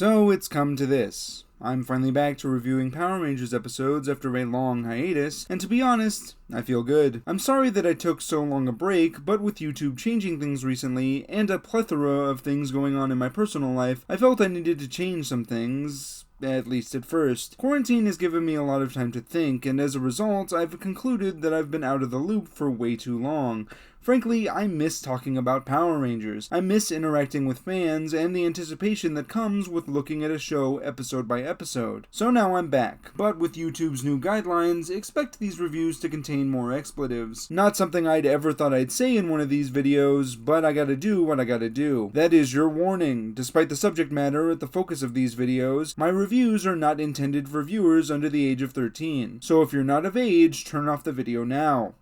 So it's come to this. I'm finally back to reviewing Power Rangers episodes after a long hiatus, and to be honest, I feel good. I'm sorry that I took so long a break, but with YouTube changing things recently, and a plethora of things going on in my personal life, I felt I needed to change some things. At least at first. Quarantine has given me a lot of time to think, and as a result, I've concluded that I've been out of the loop for way too long. Frankly, I miss talking about Power Rangers. I miss interacting with fans and the anticipation that comes with looking at a show episode by episode. So now I'm back, but with YouTube's new guidelines, expect these reviews to contain more expletives. Not something I'd ever thought I'd say in one of these videos, but I gotta do what I gotta do. That is your warning. Despite the subject matter at the focus of these videos, my reviews are not intended for viewers under the age of 13. So if you're not of age, turn off the video now.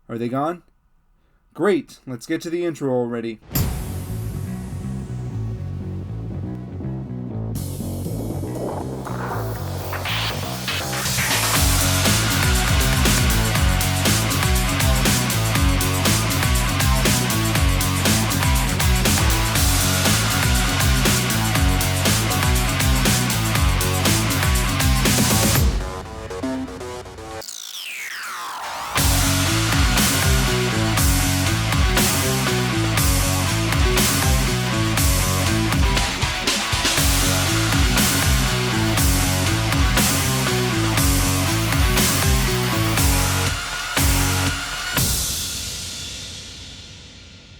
Are they gone? Great, let's get to the intro already.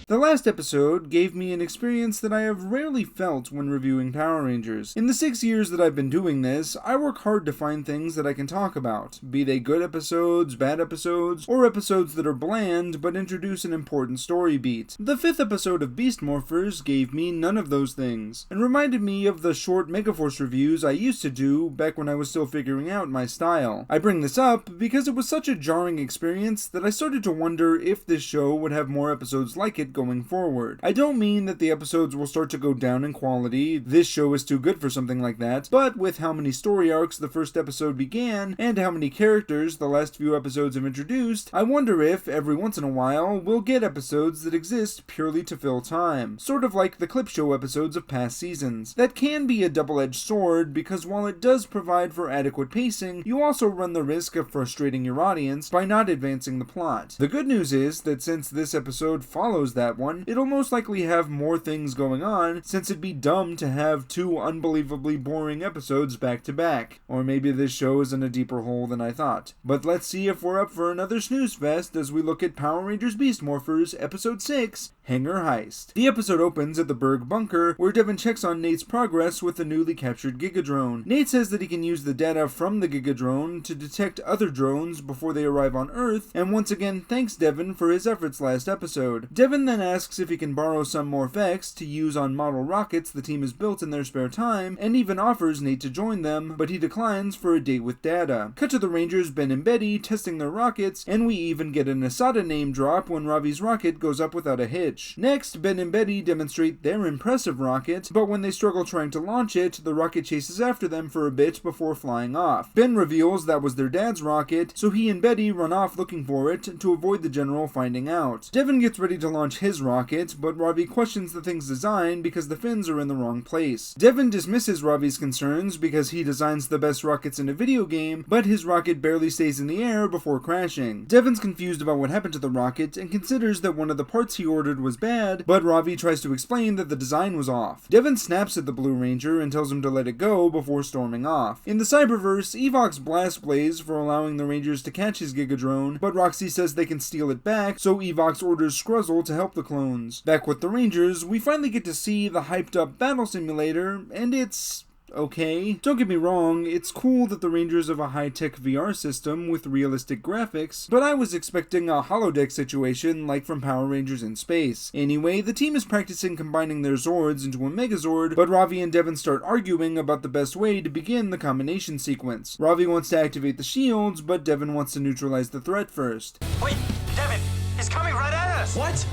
The last episode gave me an experience that I have rarely felt when reviewing Power Rangers. In the 6 years that I've been doing this, I work hard to find things that I can talk about, be they good episodes, bad episodes, or episodes that are bland but introduce an important story beat. The 5th episode of Beast Morphers gave me none of those things, and reminded me of the short Megaforce reviews I used to do back when I was still figuring out my style. I bring this up because it was such a jarring experience that I started to wonder if this show would have more episodes like it going forward. I don't mean that the episodes will start to go down in quality, this show is too good for something like that, but with how many story arcs the first episode began, and how many characters the last few episodes have introduced, I wonder if, every once in a while, we'll get episodes that exist purely to fill time. Sort of like the clip show episodes of past seasons. That can be a double-edged sword, because while it does provide for adequate pacing, you also run the risk of frustrating your audience by not advancing the plot. The good news is that since this episode follows that one, it'll most likely have more things going on, since it'd be dumb to have two unbelievably boring episodes back to back. Or maybe this show is in a deeper hole than I thought. But let's see if we're up for another snooze fest as we look at Power Rangers Beast Morphers Episode 6, Hangar Heist. The episode opens at the Berg bunker, where Devin checks on Nate's progress with the newly captured Gigadrone. Nate says that he can use the data from the Gigadrone to detect other drones before they arrive on Earth, and once again thanks Devin for his efforts last episode. Devin then asks if he can borrow some Morph-X to use on model rockets the team has built in their spare time, and even offers Nate to join them, but he declines for a date with Data. Cut to the Rangers Ben and Betty testing their rockets, and we even get an Asada name drop when Ravi's rocket goes up without a hitch. Next, Ben and Betty demonstrate their impressive rocket, but when they struggle trying to launch it, the rocket chases after them for a bit before flying off. Ben reveals that was their dad's rocket, so he and Betty run off looking for it to avoid the General finding out. Devin gets ready to launch his rocket, but Ravi questions the thing's design because the fins are in the wrong place. Devin dismisses Ravi's concerns because he designs the best rockets in a video game, but his rocket barely stays in the air before crashing. Devin's confused about what happened to the rocket and considers that one of the parts he ordered was bad, but Ravi tries to explain that the design was off. Devin snaps at the Blue Ranger and tells him to let it go before storming off. In the Cyberverse, Evox blasts Blaze for allowing the Rangers to catch his Gigadrone, but Roxy says they can steal it back, so Evox orders Scruzzle to help the clones. Back with the Rangers, we finally get to see the hyped up battle simulator, and it's okay. Don't get me wrong, it's cool that the Rangers have a high-tech VR system with realistic graphics, but I was expecting a holodeck situation like from Power Rangers in Space. Anyway, the team is practicing combining their Zords into a Megazord, but Ravi and Devin start arguing about the best way to begin the combination sequence. Ravi wants to activate the shields, but Devin wants to neutralize the threat first. Wait, Devin, he's coming right at us! What?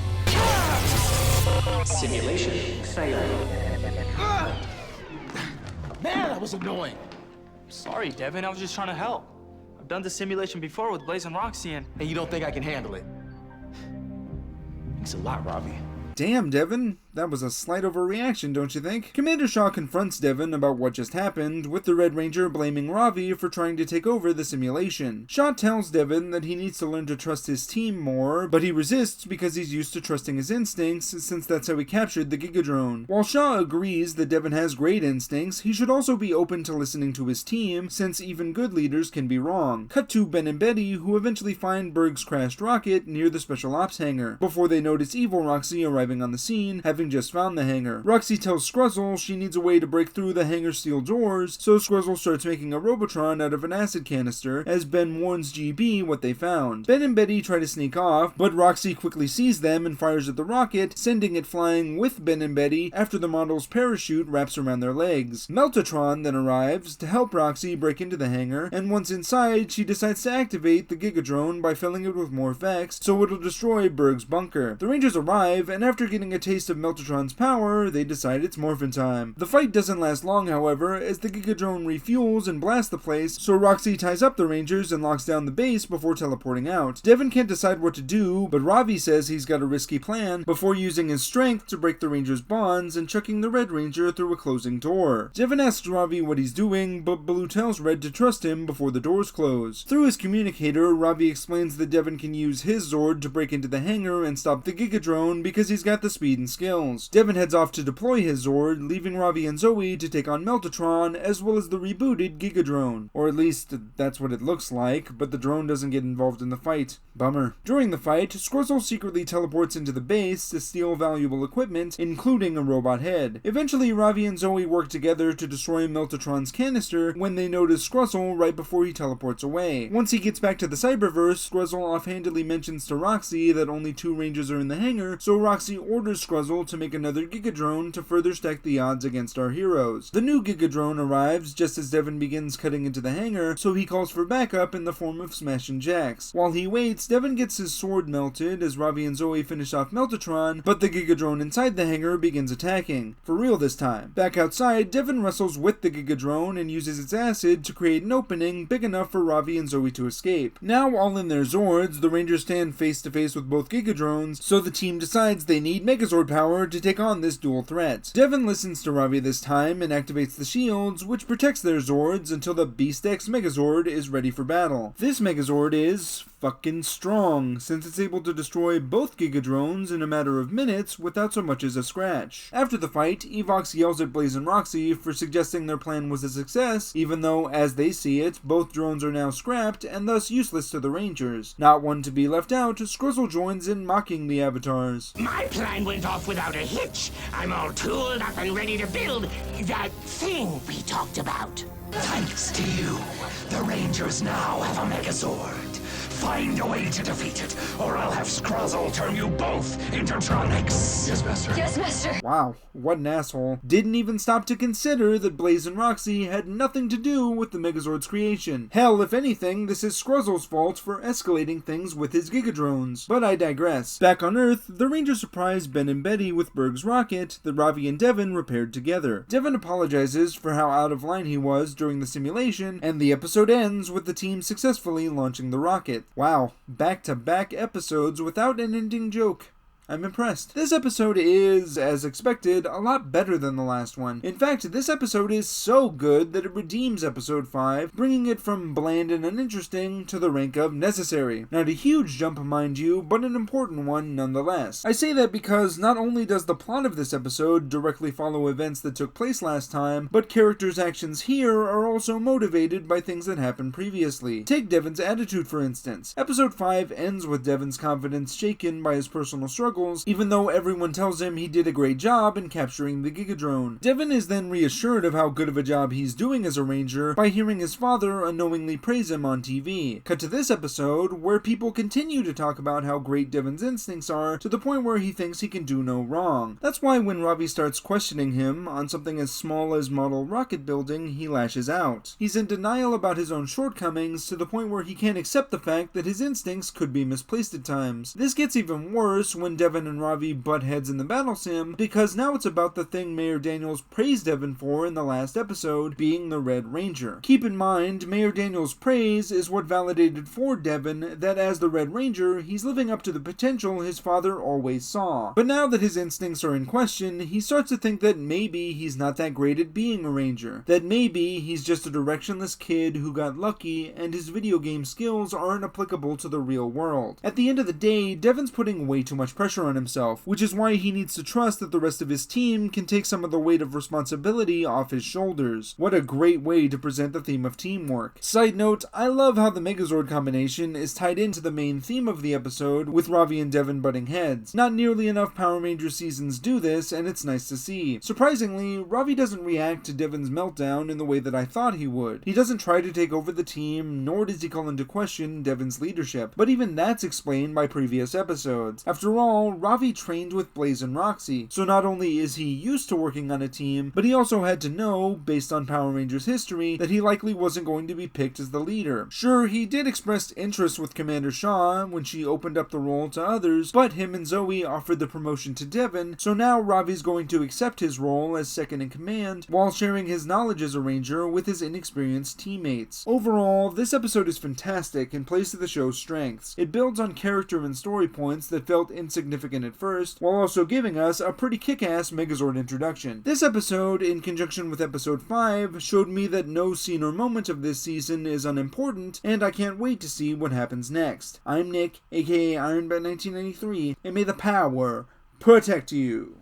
Simulation failed. Man, that was annoying. Sorry, Devin, I was just trying to help. I've done the simulation before with Blaze and Roxy and you don't think I can handle it? Thanks a lot, Ravi. Damn, Devin, That was a slight overreaction, don't you think? Commander Shaw confronts Devon about what just happened, with the Red Ranger blaming Ravi for trying to take over the simulation. Shaw tells Devon that he needs to learn to trust his team more, but he resists because he's used to trusting his instincts, since that's how he captured the Gigadrone. While Shaw agrees that Devon has great instincts, he should also be open to listening to his team, since even good leaders can be wrong. Cut to Ben and Betty, who eventually find Berg's crashed rocket near the Special Ops hangar, before they notice evil Roxy arriving on the scene, having just found the hangar. Roxy tells Scruzzle she needs a way to break through the hangar steel doors, so Scruzzle starts making a Robotron out of an acid canister, as Ben warns GB what they found. Ben and Betty try to sneak off, but Roxy quickly sees them and fires at the rocket, sending it flying with Ben and Betty after the model's parachute wraps around their legs. Meltatron then arrives to help Roxy break into the hangar, and once inside, she decides to activate the Gigadrone by filling it with Morph-X, so it'll destroy Berg's bunker. The Rangers arrive, and after getting a taste of Meltatron's power, they decide it's morphin' time. The fight doesn't last long, however, as the Gigadrone refuels and blasts the place, so Roxy ties up the Rangers and locks down the base before teleporting out. Devon can't decide what to do, but Ravi says he's got a risky plan before using his strength to break the Rangers' bonds and chucking the Red Ranger through a closing door. Devon asks Ravi what he's doing, but Blue tells Red to trust him before the doors close. Through his communicator, Ravi explains that Devon can use his Zord to break into the hangar and stop the Gigadrone because he's got the speed and skills. Devon heads off to deploy his Zord, leaving Ravi and Zoe to take on Meltatron as well as the rebooted Gigadrone. Or at least, that's what it looks like, but the drone doesn't get involved in the fight. Bummer. During the fight, Scruzzle secretly teleports into the base to steal valuable equipment, including a robot head. Eventually, Ravi and Zoe work together to destroy Meltatron's canister when they notice Scruzzle right before he teleports away. Once he gets back to the Cyberverse, Scruzzle offhandedly mentions to Roxy that only 2 Rangers are in the hangar, so Roxy orders Scruzzle to make another Gigadrone to further stack the odds against our heroes. The new Gigadrone arrives just as Devon begins cutting into the hangar, so he calls for backup in the form of Smashin' Jax. While he waits, Devon gets his sword melted as Ravi and Zoe finish off Meltatron, but the Gigadrone inside the hangar begins attacking. For real this time. Back outside, Devon wrestles with the Gigadrone and uses its acid to create an opening big enough for Ravi and Zoe to escape. Now all in their Zords, the Rangers stand face to face with both Gigadrones, so the team decides they need Megazord power to take on this dual threat. Devon listens to Ravi this time and activates the shields, which protects their Zords until the Beast X Megazord is ready for battle. This Megazord is fucking strong, since it's able to destroy both Gigadrones in a matter of minutes without so much as a scratch. After the fight, Evox yells at Blaze and Roxy for suggesting their plan was a success, even though, as they see it, both drones are now scrapped and thus useless to the Rangers. Not one to be left out, Scruzzle joins in mocking the avatars. My plan went off without a hitch. I'm all tooled up and ready to build that thing we talked about. Thanks to you, the Rangers now have a Megazord. Find a way to defeat it, or I'll have Scruzzle turn you both into Tronics. Yes, Master. Yes, Master. Wow, what an asshole. Didn't even stop to consider that Blaze and Roxy had nothing to do with the Megazord's creation. Hell, if anything, this is Scruzzle's fault for escalating things with his Gigadrones. But I digress. Back on Earth, the Rangers surprise Ben and Betty with Berg's rocket that Ravi and Devon repaired together. Devon apologizes for how out of line he was during the simulation, and the episode ends with the team successfully launching the rocket. Wow, back-to-back episodes without an ending joke. I'm impressed. This episode is, as expected, a lot better than the last one. In fact, this episode is so good that it redeems episode 5, bringing it from bland and uninteresting to the rank of necessary. Not a huge jump, mind you, but an important one nonetheless. I say that because not only does the plot of this episode directly follow events that took place last time, but characters' actions here are also motivated by things that happened previously. Take Devon's attitude, for instance. Episode 5 ends with Devon's confidence shaken by his personal struggles, even though everyone tells him he did a great job in capturing the Gigadrone. Devon is then reassured of how good of a job he's doing as a Ranger by hearing his father unknowingly praise him on TV. Cut to this episode, where people continue to talk about how great Devon's instincts are, to the point where he thinks he can do no wrong. That's why when Ravi starts questioning him on something as small as model rocket building, he lashes out. He's in denial about his own shortcomings, to the point where he can't accept the fact that his instincts could be misplaced at times. This gets even worse when Devin and Ravi butt heads in the battle sim, because now it's about the thing Mayor Daniels praised Devin for in the last episode, being the Red Ranger. Keep in mind, Mayor Daniels' praise is what validated for Devin that as the Red Ranger, he's living up to the potential his father always saw. But now that his instincts are in question, he starts to think that maybe he's not that great at being a ranger, that maybe he's just a directionless kid who got lucky and his video game skills aren't applicable to the real world. At the end of the day, Devin's putting way too much pressure on himself, which is why he needs to trust that the rest of his team can take some of the weight of responsibility off his shoulders. What a great way to present the theme of teamwork. Side note, I love how the Megazord combination is tied into the main theme of the episode, with Ravi and Devin butting heads. Not nearly enough Power Rangers seasons do this, and it's nice to see. Surprisingly, Ravi doesn't react to Devin's meltdown in the way that I thought he would. He doesn't try to take over the team, nor does he call into question Devin's leadership, but even that's explained by previous episodes. After all, Ravi trained with Blaze and Roxy, so not only is he used to working on a team, but he also had to know, based on Power Rangers history, that he likely wasn't going to be picked as the leader. Sure, he did express interest with Commander Shaw when she opened up the role to others, but him and Zoe offered the promotion to Devin, so now Ravi's going to accept his role as second in command, while sharing his knowledge as a ranger with his inexperienced teammates. Overall, this episode is fantastic and plays to the show's strengths. It builds on character and story points that felt insignificant at first, while also giving us a pretty kick-ass Megazord introduction. This episode, in conjunction with episode 5, showed me that no scene or moment of this season is unimportant, and I can't wait to see what happens next. I'm Nick, aka IronBat1993, and may the power protect you.